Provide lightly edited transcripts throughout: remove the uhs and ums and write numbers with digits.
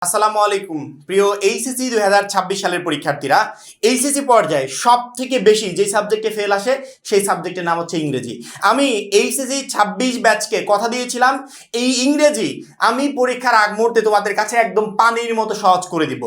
আসসালামু আলাইকুম প্রিয় এইচএসসি 2026 সালের পরীক্ষার্থীরা। এইচএসসি পর্যায়ে সব থেকে বেশি যে সাবজেক্টে ফেল আসে সেই সাবজেক্টের নাম হচ্ছে ইংরেজি। আমি এইচএসসি 26 ব্যাচকে কথা দিয়েছিলাম এই ইংরেজি আমি পরীক্ষার আগ মুহূর্তে তোমাদের কাছে একদম পানির মতো সহজ করে দিব।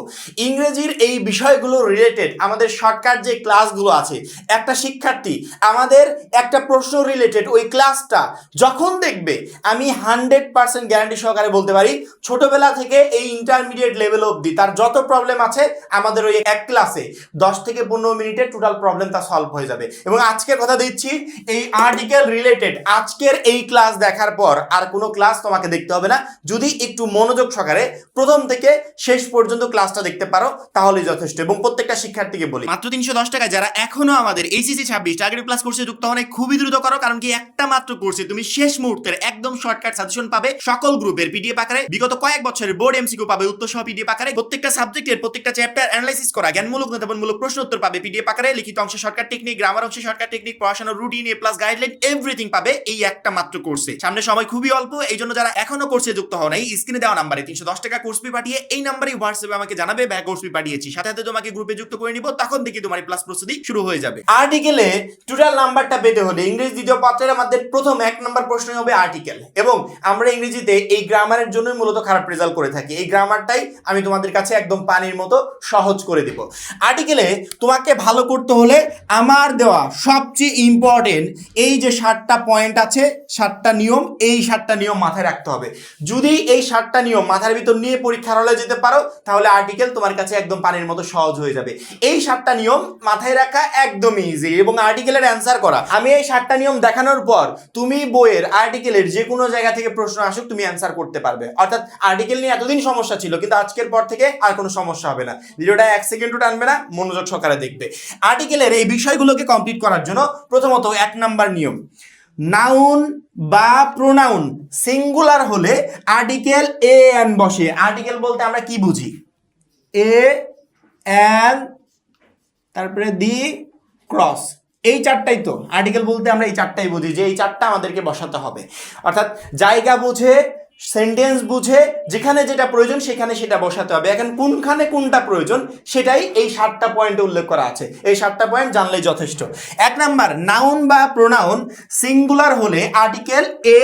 ইংরেজির এই বিষয়গুলো রিলেটেড আমাদের শর্টকাট যে ক্লাসগুলো আছে, একটা শিক্ষার্থী আমাদের একটা প্রশ্ন রিলেটেড ওই ক্লাসটা যখন দেখবে, আমি 100% গ্যারান্টি সহকারে বলতে পারি ছোটবেলা থেকে এই ইন্টারমিডিয়েট লেভেল অবধি তার যত প্রবলেম আছে আমাদের ওই এক ক্লাসে 10 থেকে 15 মিনিটে টোটাল প্রবলেম তা সলভ হয়ে যাবে। এবং আজকের কথা দিচ্ছি, এই আর্টিকেল রিলেটেড আজকের এই ক্লাস দেখার পর আর কোনো ক্লাস তোমাকে দেখতে হবে না। যদি একটু মনোযোগ সহকারে প্রথম থেকে শেষ পর্যন্ত ক্লাসটা দেখতে পারো তাহলেই যথেষ্ট। এবং প্রত্যেকটা শিক্ষার্থীকে বলি, মাত্র 310 টাকায় যারা এখনো আমাদের এইচএসসি 26 টার্গেট প্লাস কোর্সে যুক্ত হন খুবই দ্রুত করো, কারণ কি একটা মাত্র কোর্সে তুমি শেষ মুহূর্তের একদম শর্টকাট সাজেশন পাবে, সকল গ্রুপের পিডিএফ আকারে, বিগত কয়েক বছরের বোর্ড এমসিকিউ পাবে উত্তর সহ পিডিএফ আকারে, প্রত্যেকটা সাবজেক্টের প্রত্যেকটা চ্যাপ্টার অ্যানালাইসিস করা জ্ঞানমূলক নতুনমূলক প্রশ্ন উত্তর পাবে পিডিএফ আকারে, লিখিত অংশে শর্টকাট টেকনিক, গ্রামার অংশে শর্টকাট টেকনিক, পড়াশোনার রুটিন, এ প্লাস গাইডলাইন, এভরিথিং পাবে এই একটা মাত্র কোর্সে। সামনে সময় খুবই অল্প, এই জন্য যারা এখনো কোর্সে যুক্ত হও নাই স্ক্রিনে দেওয়া নাম্বারে 310 টাকা কোর্স ফি পাঠিয়ে এই নাম্বারে হোয়াটসঅ্যাপে আমাকে জানাবে ব্যাক কোর্স ফি পাঠিয়েছি, সাথে সাথে তোমাকে গ্রুপে যুক্ত করে নিব, তখন থেকে তোমার প্লাস প্রস্তুতি শুরু হয়ে যাবে। আর্টিকেলে টোটাল নাম্বারটা পেতে হলে ইংরেজি দ্বিতীয় পত্রের আমাদের প্রথম 1 নম্বর প্রশ্নই হবে আর্টিকেল। এবং আমরা ইংরেজিতে এই গ্রামারের জন্যই মূলত খারাপ রেজাল্ট করে থাকি। এই গ্রামারটাই আমি তোমাদের কাছে একদম পানির মতো সহজ করে দিব। আর্টিকেলে তোমাকে ভালো করতে হলে আমার দেওয়া সবচেয়ে ইম্পর্টেন্ট এই যে 7টা পয়েন্ট আছে, 7টা নিয়ম, এই 7টা নিয়ম মাথায় রাখতে হবে। যদি এই 7টা নিয়ম মাথার ভিতর নিয়ে পরীক্ষার হলে যেতে পারো তাহলে আর্টিকেল তোমার কাছে একদম পানির মতো সহজ হয়ে যাবে। এই 7টা নিয়ম মাথায় রাখা একদম ইজি এবং আর্টিকেলের অ্যান্সার করা। আমি এই 7টা নিয়ম দেখানোর পর তুমি বইয়ের আর্টিকেলের যে কোনো জায়গা থেকে প্রশ্ন আসুক তুমি অ্যান্সার করতে পারবে। অর্থাৎ আর্টিকেল নিয়ে এতদিন সমস্যা ছিল, কিন্তু আজকের পর থেকে আর কোনো সমস্যা হবে না। ভিডিওটা 1 সেকেন্ডও টানবে না, মনোযোগ সহকারে দেখবে। আর্টিকেলের এই বিষয়গুলোকে কমপ্লিট করার জন্য প্রথমত 1 নাম্বার নিয়ম, নাউন বা প্রোনাউন সিঙ্গুলার হলে আর্টিকেল এ এন বসে। আর্টিকেল বলতে আমরা কি বুঝি? এ এন তারপরে দি ক্রস, এই 4টাই তো আর্টিকেল বলতে আমরা এই 4টাই বুঝি, যে এই 4টা আমাদেরকে বসাতে হবে। অর্থাৎ জায়গা বুঝে, সেন্টেন্স বুঝে, যেখানে যেটা প্রয়োজন সেখানে সেটা বসাতে হবে। এখন কোনখানে কোনটা প্রয়োজন সেটাই এই 7টা পয়েন্টে উল্লেখ করা আছে। এই 7টা পয়েন্ট জানলেই যথেষ্ট। 1 নাম্বার, নাউন বা প্রোনাউন সিঙ্গুলার হলে আর্টিকেল এ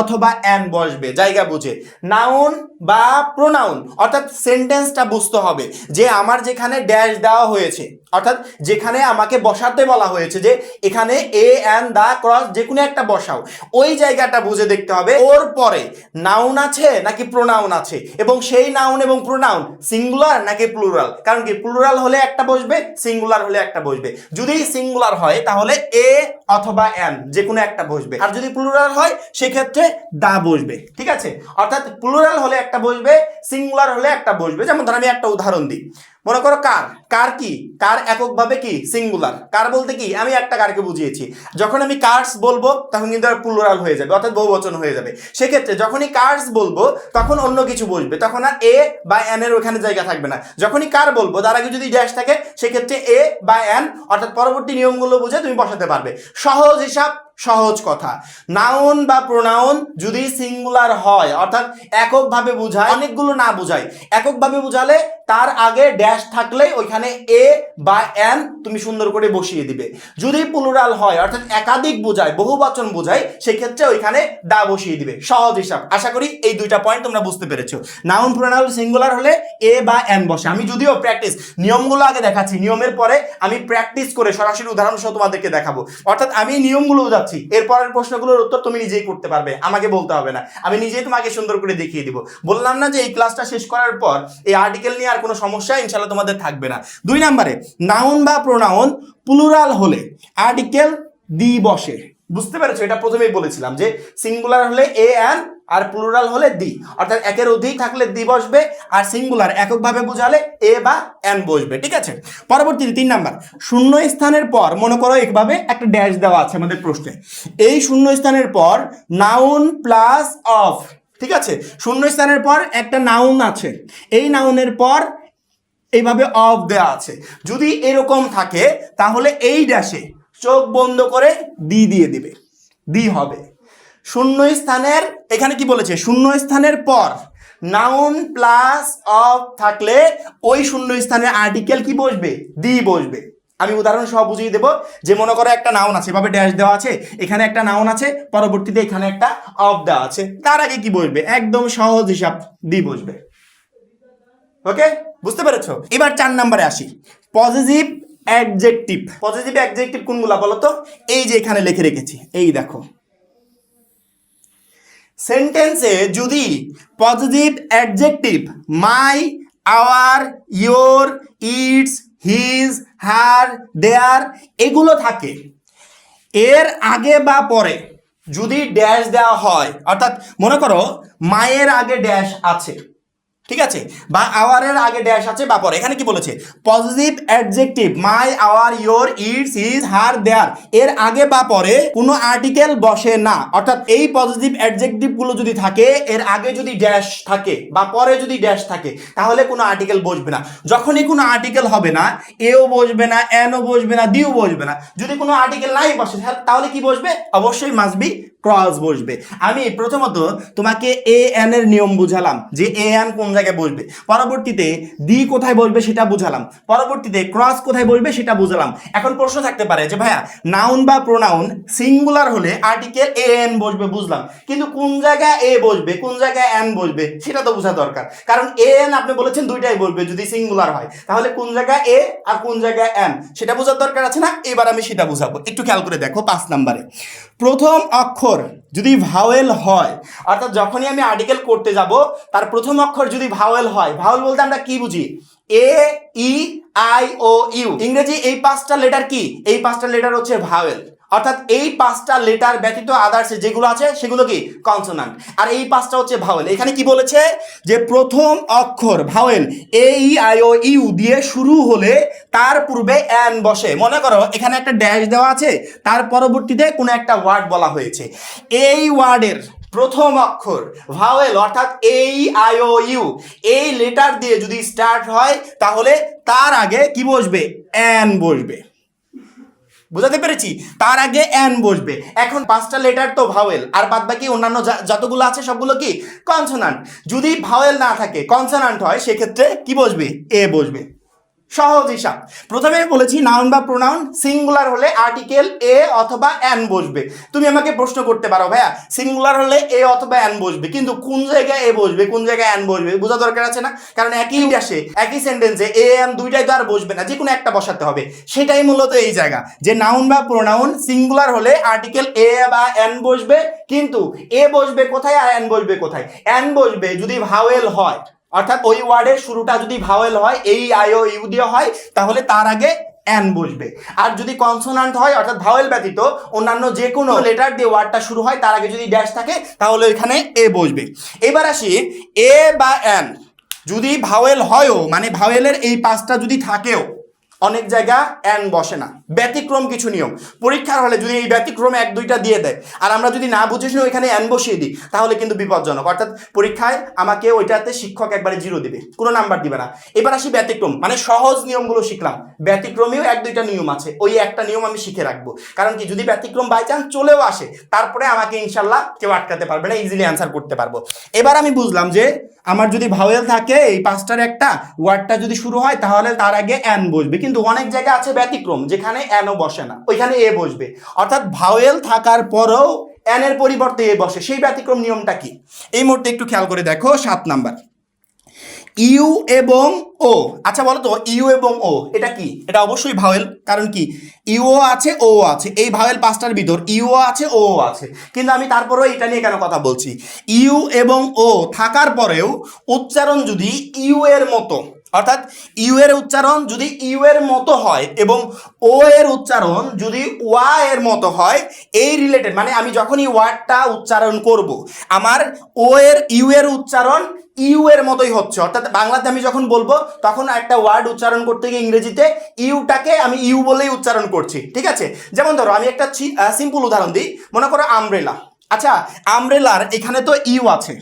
অথবা এন বসবে জায়গা বুঝে। নাউন বা প্রোনাউন অর্থাৎ সেন্টেন্সটা বুঝতে হবে যে আমার যেখানে ড্যাশ দেওয়া হয়েছে, অর্থাৎ যেখানে আমাকে বসাতে বলা হয়েছে যে এখানে এ এন দা ক্রস যে কোনো একটা বসাও, ওই জায়গাটা বুঝে দেখতে হবে ওর পরে নাউন আছে নাকি প্রোনাউন আছে, এবং সেই নাউন এবং প্রোনাউন সিঙ্গুলার নাকি প্লুরাল। কারণ কি প্লুরাল হলে একটা বসবে, সিঙ্গুলার হলে একটা বসবে। যদি সিঙ্গুলার হয় তাহলে এ অথবা এন যে কোনো একটা বসবে, আর যদি প্লুরাল হয় সেক্ষেত্রে দা বসবে। ঠিক আছে, অর্থাৎ প্লুরাল হলে একটা বসবে, সিঙ্গুলার হলে একটা বসবে। যেমন ধর আমি একটা উদাহরণ দিই, মনে করো কার। কার কি? কার এককভাবে কি সিঙ্গুলার। কার বলতে কি আমি একটা কারকে বুঝিয়েছি। যখন আমি কার্স বলবো তখন কিন্তু আর প্লুরাল হয়ে যাবে, অর্থাৎ বহুবচন হয়ে যাবে। সেক্ষেত্রে যখনই কার্স বলবো তখন অন্য কিছু বসবে, তখন আর এ বা এন এর ওখানে জায়গা থাকবে না। যখনই কার বলবো তার আগে যদি ড্যাশ থাকে সেক্ষেত্রে এ বা এন অর্থাৎ পরবর্তী নিয়মগুলো বুঝে তুমি বসাতে পারবে। সহজ হিসাব, সহজ কথা। নাউন বা প্রোনাউন যদি সিঙ্গুলার হয় অর্থাৎ এককভাবে বোঝায়, অনেকগুলো না বোঝায়, এককভাবে বোঝালে তার আগে ড্যাশ থাকলেই ওইখানে এ বা এন তুমি সুন্দর করে বসিয়ে দিবে। যদি প্লুরাল হয় অর্থাৎ একাধিক বোঝায়, বহুবচন বোঝায়, সেক্ষেত্রে ওইখানে দা বসিয়ে দিবে। সহজ হিসাব। আশা করি এই 2টা পয়েন্ট তোমরা বুঝতে পেরেছো। নাউন প্রোনাউন সিঙ্গুলার হলে এ বা এন বসে। আমি যদিও প্র্যাকটিস নিয়মগুলো আগে দেখাচ্ছি, নিয়মের পরে আমি প্র্যাকটিস করে সরাসরি উদাহরণ সহ তোমাদেরকে দেখাবো। অর্থাৎ আমি নিয়মগুলো বোঝাচ্ছি, এরপরের প্রশ্নগুলোর উত্তর তুমি নিজেই করতে পারবে, আমাকে বলতে হবে না। আমি নিজেই তোমাকে সুন্দর করে দেখিয়ে দিব। বললাম না যে এই ক্লাসটা শেষ করার পর এই আর্টিকেল নিয়ে আর কোনো সমস্যা ইনশাআল্লাহ তোমাদের থাকবে না। 2 নম্বরে, নাউন বা প্রোনাউন প্লুরাল হলে আর্টিকেল দি বসে। বুঝতে পেরেছো? এটা প্রথমেই বলেছিলাম যে সিঙ্গুলার হলে এ এন আর প্লুরাল হলে দি, অর্থাৎ একের অধিক থাকলে দি বসবে, আর সিঙ্গুলার এককভাবে বোঝালে এ বা এন বসবে। ঠিক আছে, পরবর্তীতে 3 নাম্বার, শূন্য স্থানের পর মনে করো একভাবে একটা ড্যাশ দেওয়া আছে আমাদের প্রশ্নে। এই শূন্য স্থানের পর নাউন প্লাস অফ। ঠিক আছে, শূন্য স্থানের পর একটা নাউন আছে, এই নাউনের পর এইভাবে অফ দেওয়া আছে। যদি এরকম থাকে তাহলে এই ড্যাশে চোখ বন্ধ করে দি দিয়ে দিবে, দি হবে। শূন্য স্থানের এখানে কি বলেছে? শূন্য স্থানের পর নাউন প্লাস অফ থাকলে ওই শূন্য স্থানের আর্টিকেল কি বসবে? দি বসবে। আমি উদাহরণ সহ বুঝিয়ে দেবো যে মনে করো একটা নাউন আছে, এভাবে ড্যাশ দেওয়া আছে, এখানে একটা নাউন আছে, পরবর্তীতে এখানে একটা অফ দেওয়া আছে, তার আগে কি বসবে? একদম সহজ হিসাব, দি বসবে। ওকে, বুঝতে পেরেছো? এবার 4 নম্বরে আসি, পজিটিভ অ্যাডজেক্টিভ। পজিটিভ অ্যাডজেক্টিভ কোনগুলা বলো তো? এই যে এখানে লিখে রেখেছি, এই দেখো। সেন্টেন্সে যদি positive adjective my, our, your, its, his, her, their এগুলো থাকে, এর আগে বা পরে যদি ড্যাশ দেওয়া হয়, অর্থাৎ মনে করো মায়ের আগে ড্যাশ আছে, ঠিক আছে, বা আওয়ারের আগে ড্যাশ আছে বা পরে, এখানে কি বলেছে? Positive adjective my, our, your, its, his, her, their এর আগে বা পরে কোনো আর্টিকেল বসে না। অর্থাৎ এই পজিটিভ অ্যাডজেক্টিভ গুলো যদি থাকে, এর আগে যদি ড্যাশ থাকে বা পরে যদি ড্যাশ থাকে, তাহলে কোনো আর্টিকেল বসবে না। যখনই কোনো আর্টিকেল হবে না, এও বসবে না, এনও বসবে না, দিও বসবে না। যদি কোনো আর্টিকেল নাই বসে, তাহলে কি বসবে? অবশ্যই মাস্ট বি ক্রস বসবে। আমি প্রথমত তোমাকে এ এন এর নিয়ম বুঝালাম যে এ এন কোন জায়গায় বসবে, পরবর্তীতে দি কোথায় বসবে সেটা বুঝালাম, পরবর্তীতে ক্রস কোথায় বসবে সেটা বুঝালাম। এখন প্রশ্ন থাকতে পারে যে ভাইয়া নাউন বা প্রোনাউন সিঙ্গুলার হলে আর্টিকেল এ এন বসবে, বুঝলাম, কিন্তু কোন জায়গায় এ বসবে কোন জায়গায় এন বসবে সেটা তো বোঝা দরকার। কারণ এ এন আপনি বলেছেন দুইটাই বসবে যদি সিঙ্গুলার হয়, তাহলে কোন জায়গায় এ আর কোন জায়গায় এন সেটা বোঝার দরকার আছে না? এবার আমি সেটা বুঝাবো, একটু খেয়াল করে দেখো। 5 নম্বরে প্রথম অক্ষর যদি ভাওয়েল হয়, অর্থাৎ যখনই আমি আর্টিকেল করতে যাব তার প্রথম অক্ষর যদি ভাওয়েল হয়, ভাওয়েল বলতে আমরা কি বুঝি? এ, ই, আই, ও, ইউ। ইংরেজি এই 5টা লেটার কি? এই 5টা লেটার হচ্ছে ভাওয়েল। অর্থাৎ এই 5টা লেটার ব্যতীত আদার্স যেগুলো আছে সেগুলো কি? কনসোনান্ট। আর এই 5টা হচ্ছে ভাওয়েল। এখানে কি বলেছে? যে প্রথম অক্ষর vowel A, E, I, O, U দিয়ে শুরু হলে তার পূর্বে এন বসে। মনে করো এখানে একটা ড্যাশ দেওয়া আছে, তার পরবর্তীতে কোনো একটা ওয়ার্ড বলা হয়েছে, এই ওয়ার্ডের প্রথম অক্ষর ভাওয়েল অর্থাৎ এ, ই, আই, ও, ইউ এই লেটার দিয়ে যদি স্টার্ট হয়, তাহলে তার আগে কি বসবে? এন বসবে। বুঝাতে পেরেছি? তার আগে এন বসবে। এখন 5টা লেটার তো ভাওয়েল, আর বাদ বাকি অন্যান্য যতগুলো আছে সবগুলো কি? কনসোনান্ট। যদি ভাওয়েল না থাকে, কনসোনান্ট হয়, সেক্ষেত্রে কি বসবে? এ বসবে। সহজ হিসাব। প্রথমে বলেছি নাউন বা প্রোনাউন সিঙ্গুলার হলে আর্টিকেল এ অথবা এন বসবে। তুমি আমাকে প্রশ্ন করতে পারো ভাইয়া সিঙ্গুলার হলে এ অথবা এন বসবে, কিন্তু কোন জায়গায় এ বসবে কোন জায়গায় এন বসবে বোঝা দরকার আছে না? কারণ একই আসে একই সেন্টেন্সে এ এন দুইটাই তো আর বসবে না, যে কোনো একটা বসাতে হবে। সেটাই মূলত এই জায়গা যে নাউন বা প্রোনাউন সিঙ্গুলার হলে আর্টিকেল এ বা এন বসবে, কিন্তু এ বসবে কোথায় আর এন বসবে কোথায়? এন বসবে যদি ভাওয়েল হয়, অর্থাৎ ওই ওয়ার্ডের শুরুটা যদি ভাওয়েল হয়, এই, আই, ও, ইউ দিয়ে হয়, তাহলে তার আগে এন বসবে। আর যদি কনসোনান্ট হয়, অর্থাৎ ভাওয়েল ব্যতীত অন্যান্য যে কোনো লেটার দিয়ে ওয়ার্ডটা শুরু হয়, তার আগে যদি ড্যাশ থাকে, তাহলে ওইখানে এ বসবে। এবার আসি এ বা এন যদি ভাওয়েল হয়ও, মানে ভাওয়েলের এই 5টা যদি থাকেও, অনেক জায়গা এন বসে না। ব্যতিক্রম কিছু নিয়ম পরীক্ষার হলে যদি এই ব্যতিক্রম 1-2টা দিয়ে দেয়, আর আমরা যদি না বুঝে শুনে ওইখানে এন বসিয়ে দিই, তাহলে কিন্তু বিপজ্জনক। অর্থাৎ পরীক্ষায় আমাকে ওইটাতে শিক্ষক একবারে 0 দেবে, কোনো নাম্বার দিবে না। এবার আসি ব্যতিক্রম, মানে সহজ নিয়মগুলো শিখলাম, ব্যতিক্রমেও 1-2টা নিয়ম আছে, ওই একটা নিয়ম আমি শিখে রাখবো। কারণ কি, যদি ব্যতিক্রম বাই চান্স চলেও আসে, তারপরে আমাকে ইনশাল্লাহ কেউ আটকাতে পারবে না, ইজিলি অ্যান্সার করতে পারবো। এবার আমি বুঝলাম যে আমার যদি ভাওয়েল থাকে এই 5টার একটা ওয়ার্ডটা যদি শুরু হয়, তাহলে তার আগে এন বসবে, কিন্তু অনেক জায়গা আছে ব্যতিক্রম যেখানে এনও বসে না, ওইখানে এ বসবে। অর্থাৎ ভাওয়েল থাকার পরেও এন এর পরিবর্তে এ বসে, সেই ব্যতিক্রম নিয়মটা কি? এই মুহূর্তে একটু খেয়াল করে দেখো। 7 নাম্বার ইউ এবং ও। আচ্ছা বলো তো, ইউ এবং ও এটা কি? এটা অবশ্যই ভাওয়েল, কারণ কি ইউও আছে ও আছে, এই ভাওয়েল 5টার ভিতর ইউও আছে ও আছে, কিন্তু আমি তারপরেও এটা নিয়ে কেন কথা বলছি? ইউ এবং ও থাকার পরেও উচ্চারণ যদি ইউ এর মতো, অর্থাৎ ইউ এর উচ্চারণ যদি ইউ এর মতো হয় এবং ও এর উচ্চারণ যদি ওয়া এর মতো হয়, এই রিলেটেড, মানে আমি যখনই ওয়ার্ডটা উচ্চারণ করব, আমার ও এর ইউ এর উচ্চারণ ইউ এর মতোই হচ্ছে। অর্থাৎ বাংলাতে আমি যখন বলবো, তখন একটা ওয়ার্ড উচ্চারণ করতে গিয়ে ইংরেজিতে ইউটাকে আমি ইউ বলেই উচ্চারণ করছি, ঠিক আছে? যেমন ধরো আমি একটা সিম্পল উদাহরণ দিই, মনে করো আমব্রেলা। আচ্ছা, আমব্রেলার এখানে তো ইউ আছে,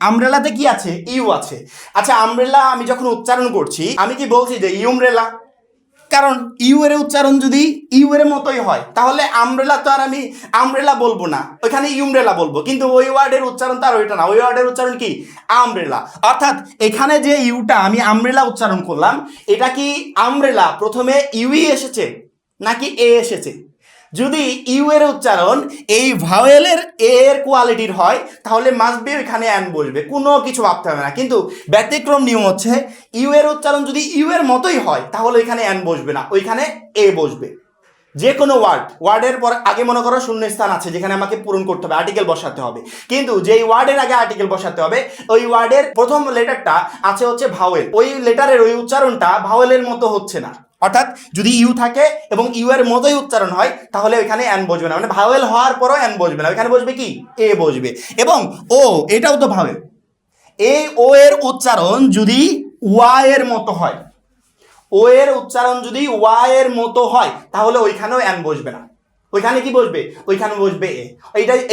আমব্রেলাতে কি আছে? ইউ আছে। আচ্ছা, আমব্রেলা আমি যখন উচ্চারণ করছি, আমি কি বলছি যে ইউমব্রেলা? কারণ ইউ এর উচ্চারণ যদি ইউ এর মতোই হয় তাহলে আমব্রেলা তো আর আমি আমব্রেলা বলবো না, ওইখানে ইউমব্রেলা বলবো, কিন্তু ওই ওয়ার্ডের উচ্চারণ তো আর ওইটা না, ওই ওয়ার্ডের উচ্চারণ কি আমব্রেলা। অর্থাৎ এখানে যে ইউটা আমি আমব্রেলা উচ্চারণ করলাম, এটা কি আমব্রেলা প্রথমে ইউই এসেছে নাকি এ এসেছে? যদি ইউ এর উচ্চারণ এই ভাওয়েলের এ এর কোয়ালিটির হয় তাহলে মাস্ট বি এখানে অ্যান বসবে, কোনো কিছু ভাবতে হবে না। কিন্তু ব্যতিক্রম নিয়ম হচ্ছে ইউ এর উচ্চারণ যদি ইউ এর মতোই হয় তাহলে এখানে অ্যান বসবে না, ওইখানে এ বসবে। যে কোনো ওয়ার্ডের পর আগে মনে করো শূন্যস্থান আছে যেখানে আমাকে পূরণ করতে হবে, আর্টিকেল বসাতে হবে, কিন্তু যেই ওয়ার্ডের আগে আর্টিকেল বসাতে হবে ওই ওয়ার্ডের প্রথম লেটারটা আছে হচ্ছে ভাওয়েল, ওই লেটারের ওই উচ্চারণটা ভাওয়েলের মতো হচ্ছে না। অর্থাৎ যদি ইউ থাকে এবং ইউ এর মতোই উচ্চারণ হয় তাহলে ওইখানে অ্যান বসবে না, মানে ভাওয়েল হওয়ার পরও অ্যান বসবে না, ওইখানে বসবে কি এ বসবে। এবং ও, এটাও তো ভাওয়েল, এই ও এর উচ্চারণ যদি ওয়াই এর মতো হয়, ও এর উচ্চারণ যদি ওয়াই এর মতো হয় তাহলে ওইখানেও অ্যান বসবে না, ওইখানে কি বসবে, ওইখানে বসবে এ।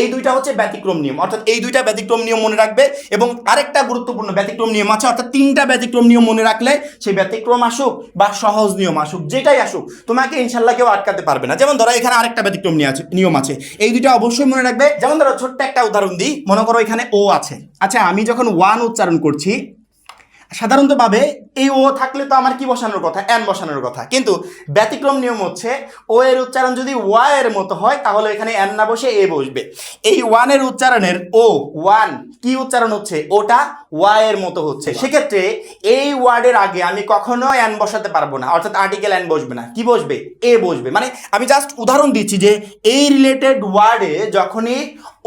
এই দুইটা হচ্ছে ব্যতিক্রম নিয়ম, অর্থাৎ এই দুইটা ব্যতিক্রম নিয়ম মনে রাখবে। এবং আরেকটা গুরুত্বপূর্ণ ব্যতিক্রম নিয়ম আছে, অর্থাৎ তিনটা ব্যতিক্রম নিয়ম মনে রাখলে সেই ব্যতিক্রম আসুক বা সহজ নিয়ম আসুক, যেটাই আসুক তোমাকে ইনশাল্লাহ কেউ আটকাতে পারবে না। যেমন ধরো এখানে আরেকটা ব্যতিক্রম নিয়ম আছে, এই দুইটা অবশ্যই মনে রাখবে। যেমন ধরো ছোট্ট একটা উদাহরণ দিই, মনে করো এখানে ও আছে, আচ্ছা আমি যখন ওয়ান উচ্চারণ করছি সাধারণতভাবে এই ও থাকলে তো আমার কি বসানোর কথা, অ্যান বসানোর কথা, কিন্তু ব্যতিক্রম নিয়ম হচ্ছে ও এর উচ্চারণ যদি ওয়াই এর মতো হয় তাহলে এখানে অ্যান না বসে এ বসবে। এই ওয়ানের উচ্চারণের ও ওয়ান কি উচ্চারণ হচ্ছে, ওটা ওয়াই এর মতো হচ্ছে, সেক্ষেত্রে এই ওয়ার্ডের আগে আমি কখনো অ্যান বসাতে পারবো না, অর্থাৎ আর্টিকেল অ্যান বসবে না, কি বসবে এ বসবে। মানে আমি জাস্ট উদাহরণ দিচ্ছি যে এই রিলেটেড ওয়ার্ডে যখনই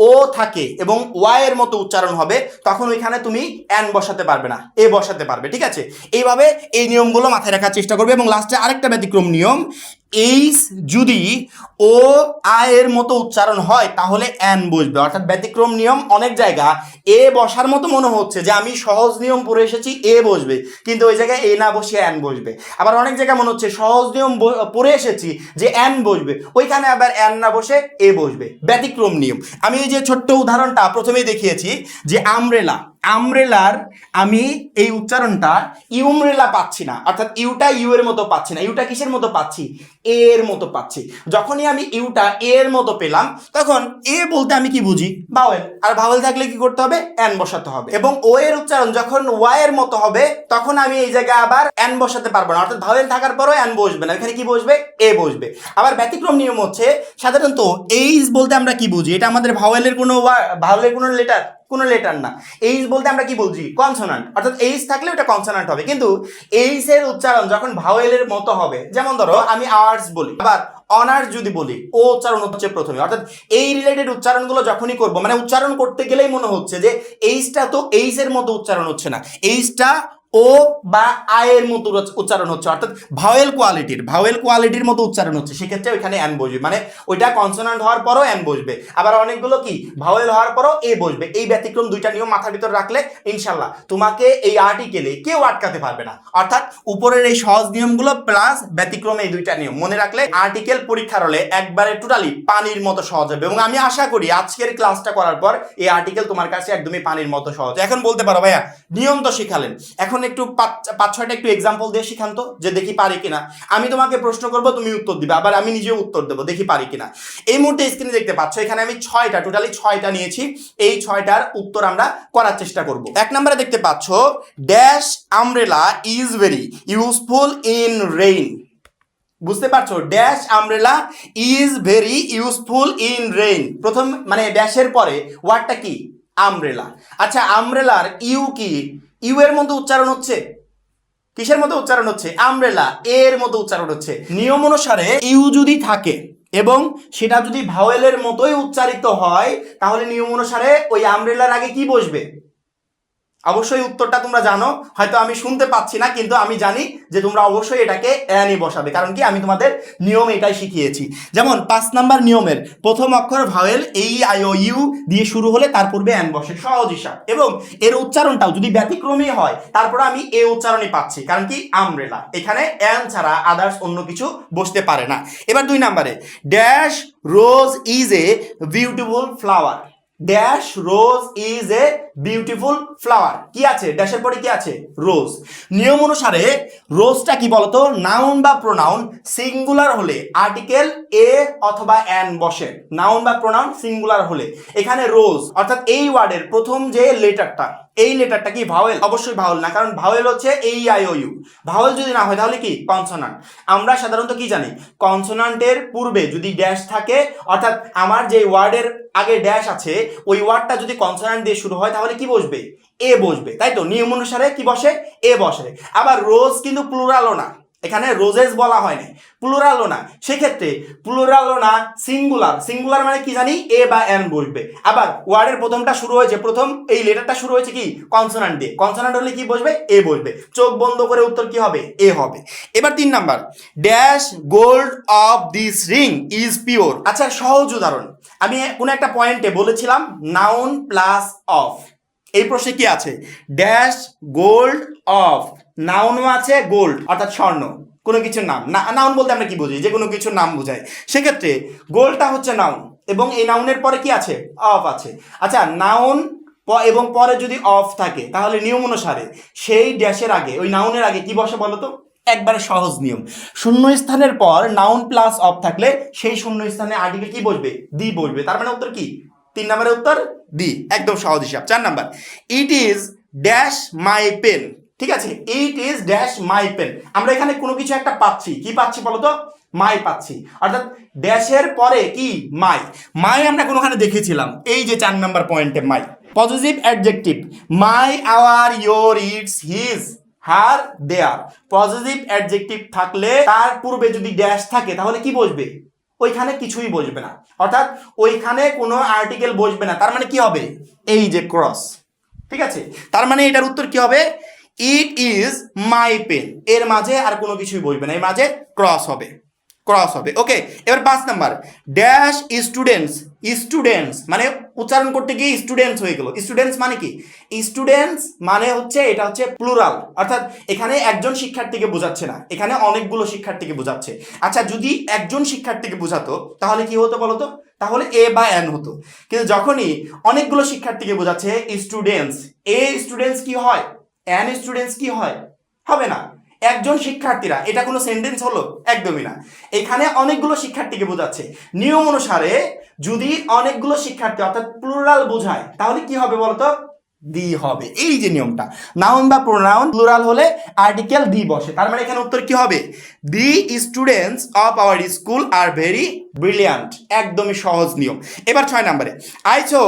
ও থাকে এবং ওয়াই এর মতো উচ্চারণ হবে তখন ওইখানে তুমি অ্যান বসাতে পারবে না, এ বসাতে পারবে, ঠিক আছে? এইভাবে এই নিয়মগুলো মাথায় রাখার চেষ্টা করবে। এবং লাস্টে আরেকটা ব্যতিক্রম নিয়ম, এইস যদি ও আয়ের মতো উচ্চারণ হয় তাহলে অ্যান বসবে। অর্থাৎ ব্যতিক্রম নিয়ম অনেক জায়গা এ বসার মতো মনে হচ্ছে যে আমি সহজ নিয়ম পড়ে এসেছি এ বসবে, কিন্তু ওই জায়গায় এ না বসে অ্যান বসবে। আবার অনেক জায়গায় মনে হচ্ছে সহজ নিয়ম পড়ে এসেছি যে অ্যান বসবে, ওইখানে আবার অ্যান না বসে এ বসবে, ব্যতিক্রম নিয়ম। আমি এই যে ছোট্ট উদাহরণটা প্রথমেই দেখিয়েছি যে আমব্রেলার আমি এই উচ্চারণটা ইউমব্রেলা পাচ্ছি না, অর্থাৎ ইউটা ইউ এর মতো পাচ্ছি না, ইউটা কিসের মতো পাচ্ছি, এ এর মতো পাচ্ছি। যখনই আমি ইউটা এ এর মতো পেলাম তখন এ বলতে আমি কি বুঝি, ভাওয়েল, আর ভাওয়েল থাকলে কি করতে হবে, অ্যান বসাতে হবে। এবং ও এর উচ্চারণ যখন ওয়াই এর মতো হবে তখন আমি এই জায়গায় আবার অ্যান বসাতে পারবো না, অর্থাৎ ভাওয়েল থাকার পরও অ্যান বসবে না, এখানে কি বসবে, এ বসবে। আবার ব্যতিক্রম নিয়ম হচ্ছে সাধারণত এইস বলতে আমরা কি বুঝি, এটা আমাদের ভাওয়েলের কোনো লেটার না। এইচ বলতে আমরা কি বলছি, কনসোনান্ট, অর্থাৎ এইচ থাকলে ওটা কনসোনান্ট হবে। কিন্তু এইচ এর উচ্চারণ যখন ভাওয়েলের মতো হবে, যেমন ধরো আমি আর্টস বলি, আবার অনার্স যদি বলি, ও উচ্চারণ হচ্ছে প্রথমে, অর্থাৎ এই রিলেটেড উচ্চারণগুলো যখনই করব, মানে উচ্চারণ করতে গেলেই মনে হচ্ছে যে এইচটা তো এইচ এর মতো উচ্চারণ হচ্ছে না, এইচটা ও বা আয়ের মতো উচ্চারণ হচ্ছে, অর্থাৎ ভাওয়েল কোয়ালিটির মতো উচ্চারণ হচ্ছে, সেক্ষেত্রে ওইখানে অ্যান বসবে, মানে ওইটা কনসোনান্ট হওয়ার পরও অ্যান বসবে। আবার অনেকগুলো কি ভাওয়েল হওয়ার পরও এ বসবে। এই ব্যতিক্রম দুইটা নিয়ম মাথার ভিতর রাখলে ইনশাল্লাহ তোমাকে এই আর্টিকেলে কেউ আটকাতে পারবে না। অর্থাৎ উপরের এই সহজ নিয়মগুলো প্লাস ব্যতিক্রম এই দুইটা নিয়ম মনে রাখলে আর্টিকেল পরীক্ষার হলে একবারে টোটালি পানির মতো সহজ হবে। এবং আমি আশা করি আজকের ক্লাসটা করার পর এই আর্টিকেল তোমার কাছে একদমই পানির মতো সহজ। এখন বলতে পারো ভাইয়া নিয়ম তো শিখালেন, এখন একটু 5-6টা একটু এক্সাম্পল দিয়ে শিখান তো, যে দেখি পারি কিনা। আমি তোমাকে প্রশ্ন করব, তুমি উত্তর দিবে, আবার আমি নিজেও উত্তর দেবো, দেখি পারি কিনা। এই মুহূর্তে স্ক্রিনে দেখতে পাচ্ছ এখানে আমি টোটালি 6টা নিয়েছি, এই 6টার উত্তর আমরা করার চেষ্টা করব। 1 নম্বরে দেখতে পাচ্ছ dash umbrella is very useful in rain. বুঝতে পারছো, dash umbrella is very useful in rain, প্রথম মানে ড্যাশের পরে ওয়ার্ডটা কি, আমব্রেলা। আচ্ছা আমব্রেলার ইউ কি, ইউ এর মতো উচ্চারণ হচ্ছে, কিসের মতো উচ্চারণ হচ্ছে, আমব্রেলা এর মতো উচ্চারণ হচ্ছে। নিয়ম অনুসারে ইউ যদি থাকে এবং সেটা যদি ভাওয়েলের মতোই উচ্চারিত হয় তাহলে নিয়ম অনুসারে ওই আমব্রেলার আগে কি বসবে, অবশ্যই উত্তরটা তোমরা জানো, হয়তো আমি শুনতে পাচ্ছি না, কিন্তু আমি জানি যে তোমরা অবশ্যই এটাকে অ্যানই বসাবে, কারণ কি আমি তোমাদের নিয়ম এটাই শিখিয়েছি। যেমন 5 নাম্বার নিয়মের প্রথম অক্ষর ভাওয়েল এই আই ও ইউ দিয়ে শুরু হলে তার পূর্বে অ্যান বসে, সহজ হিসাব। এবং এর উচ্চারণটাও যদি ব্যতিক্রমী হয় তারপরে আমি এ উচ্চারণই পাচ্ছি, কারণ কি আমব্রেলা, এখানে অ্যান ছাড়া আদার্স অন্য কিছু বসতে পারে না। এবার 2 নাম্বারে dash rose is a beautiful flower, dash rose is a beautiful flower, কি আছে ড্যাশের পরে কি আছে রোজ। নিয়ম অনুসারে রোজটা কি বলতো নাউন বা প্রোনাউন সিঙ্গুলার হলে আর্টিকেল এ অথবা এন বসে, নাউন বা প্রোনাউন সিঙ্গুলার হলে। এখানে রোজ অর্থাৎ এই ওয়ার্ডের প্রথম যে লেটারটা, এই লেটারটা কি ভাওয়েল? অবশ্যই ভাওয়েল না, কারণ ভাওয়েল হচ্ছে এই আই ও ইউ। ভাওয়েল যদি না হয় তাহলে কি কনসোনান্ট। আমরা সাধারণত কি জানি কনসোনান্টের পূর্বে যদি ড্যাশ থাকে, অর্থাৎ আমার যে ওয়ার্ডের আগে ড্যাশ আছে ওই ওয়ার্ডটা যদি কনসোনান্ট দিয়ে শুরু হয় তাহলে কি বসবে? এ বসবে, তাই তো? নিয়ম অনুসারে কি বসে? এ বসে। আবার রোজ কিন্তু প্লুরালও না, এখানে রোজেস বলা হয়নি, প্লুরালও না, সেক্ষেত্রে প্লুরালও না সিঙ্গুলার। সিঙ্গুলার মানে কি জানি এ বা এন বসবে। আবার ওয়ার্ডের প্রথমটা শুরু হয়েছে, প্রথম এই লেটারটা শুরু হয়েছে কি কনসোনান্ট দিয়ে, কনসোনান্ট হলে কি বসবে? এ বসবে। চোখ বন্ধ করে উত্তর কি হবে? এ হবে। এবার 3 number, dash gold of this ring is pure. আচ্ছা সহজ উদাহরণ, আমি কোনো একটা পয়েন্টে বলেছিলাম নাউন প্লাস অফ। এই প্রশ্নে কি আছে? ড্যাশ গোল্ড অফ, নাউনও আছে গোল্ড অর্থাৎ স্বর্ণ, কোনো কিছুর নাম। নাউন বলতে আমরা কি বুঝি? যে কোনো কিছুর নাম বোঝায়। সেক্ষেত্রে গোল্ডটা হচ্ছে নাউন এবং এই নাউনের পরে কি আছে? অফ আছে। আচ্ছা নাউন এবং পরে যদি অফ থাকে তাহলে নিয়ম অনুসারে সেই ড্যাশের আগে ওই নাউনের আগে কি বসে বলো তো? একবারে সহজ নিয়ম, শূন্য স্থানের পর নাউন প্লাস অফ থাকলে সেই শূন্য স্থানে আর্টিকেল কি বসবে? দি বসবে। তার মানে উত্তর কি? 3 নম্বরের উত্তর দি, একদম সহজ হিসাব। 4 number, it is dash my pen. ঠিক আছে, it is dash my pen. আমরা এখানে কোনো কিছু একটা পাচ্ছি, কি পাচ্ছি বলো তো? মাই পাচ্ছি, অর্থাৎ ড্যাশের পরে কি মাই। মাই আমরা কোনোখানে দেখেছিলাম, এই যে 4 নাম্বার পয়েন্টে my. Positive adjective, my, our, your, its, his, her, their. Positive adjective থাকলে তার পূর্বে যদি ড্যাশ থাকে তাহলে কি বসবে? ওইখানে কিছুই বসবে না, অর্থাৎ ওইখানে কোনো আর্টিকেল বসবে না। তার মানে কি হবে? এই যে ক্রস। ঠিক আছে, তার মানে এটার উত্তর কি হবে? It is my pen. এর মাঝে আর কোনো কিছুই বসবে না, এর মাঝে ক্রস হবে, ক্রস হবে। ওকে, এবার 5 নাম্বার, ড্যাশ স্টুডেন্টস। স্টুডেন্টস মানে উচ্চারণ করতে গিয়ে স্টুডেন্টস হয়ে গেল। স্টুডেন্টস মানে কি? স্টুডেন্টস মানে হচ্ছে এটা হচ্ছে প্লুরাল, অর্থাৎ এখানে একজন শিক্ষার্থীকে বোঝাচ্ছে না, এখানে অনেকগুলো শিক্ষার্থীকে বোঝাচ্ছে। আচ্ছা যদি একজন শিক্ষার্থীকে বোঝাতো তাহলে কি হতো বলতো? তাহলে এ বা এন হতো। কিন্তু যখনই অনেকগুলো শিক্ষার্থীকে বোঝাচ্ছে স্টুডেন্টস, এ স্টুডেন্টস কি হয়? এন স্টুডেন্টস কি হয়? হবে না। একজন শিক্ষার্থীরা, এটা কোনো সেন্টেন্স হলো? একদমই না। এখানে অনেকগুলো শিক্ষার্থীকে বোঝাচ্ছে। নিয়ম অনুসারে যদি অনেকগুলো শিক্ষার্থী অর্থাৎ প্লুরাল বোঝায় তাহলে কি হবে বলতো? দি হবে। এই যে নিয়মটা, নাউন বা প্রোনাউন প্লুরাল হলে আর্টিকেল দি বসে। তার মানে এখানে উত্তর কি হবে? The students of our school are very brilliant. একদমই সহজ নিয়ম। এবার 6 নম্বরে, I so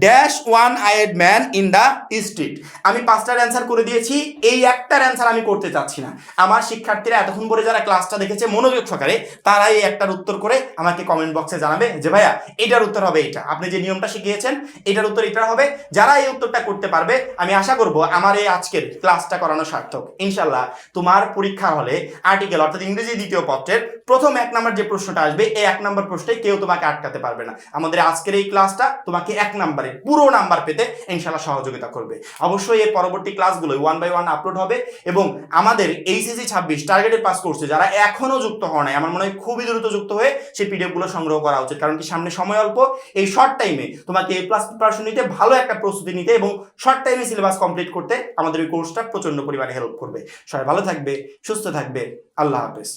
dash one eyed man in the street. আমি 5টার অ্যান্সার করে দিয়েছি, এই একটার অ্যান্সার আমি করতে চাচ্ছি না। আমার শিক্ষার্থীরা এতক্ষণ পরে যারা ক্লাসটা দেখেছে মনোযোগ সহকারে, তারা এই একটার উত্তর করে আমাকে কমেন্ট বক্সে জানাবে যে ভাইয়া এটার উত্তর হবে এটা, আপনি যে নিয়মটা শিখিয়েছেন এটার উত্তর এটা হবে। যারা এই উত্তরটা করতে পারবে আমি আশা করব আমার এই আজকের ক্লাসটা করানো সার্থক। ইনশাল্লাহ তোমার পরীক্ষা হলে আর্টিকেল অর্থাৎ ইংরেজি দ্বিতীয় পত্রের প্রথম 1 নম্বর যে প্রশ্নটা আসবে এই 1 নম্বর প্রশ্নে কেউ তোমাকে আটকাতে পারবে না। আমাদের আজকের এই ক্লাসটা তোমাকে 1 নম্বরে পুরো নাম্বার পেতে ইনশাল্লাহ সহযোগিতা করবে। অবশ্যই এর পরবর্তী ক্লাসগুলো 1 বাই 1 আপলোড হবে এবং আমাদের এইচএসসি 26 টার্গেটেড পাস কোর্সে যারা এখনো যুক্ত হওয়া নাই, আমার মনে হয় খুবই দ্রুত যুক্ত হয়ে সেই পিডিএফগুলো সংগ্রহ করা উচিত। কারণ কি সামনে সময় অল্প, এই শর্ট টাইমে তোমাকে এ প্লাস প্রিপারেশন নিতে, ভালো একটা প্রস্তুতি নিতে এবং শর্ট টাইমে সিলেবাস কমপ্লিট করতে আমাদের এই কোর্সটা প্রচন্ড পরিমাণে হেল্প করবে। সবাই ভালো থাকবে, সুস্থ থাকবে, আল্লাহ হাফেজ।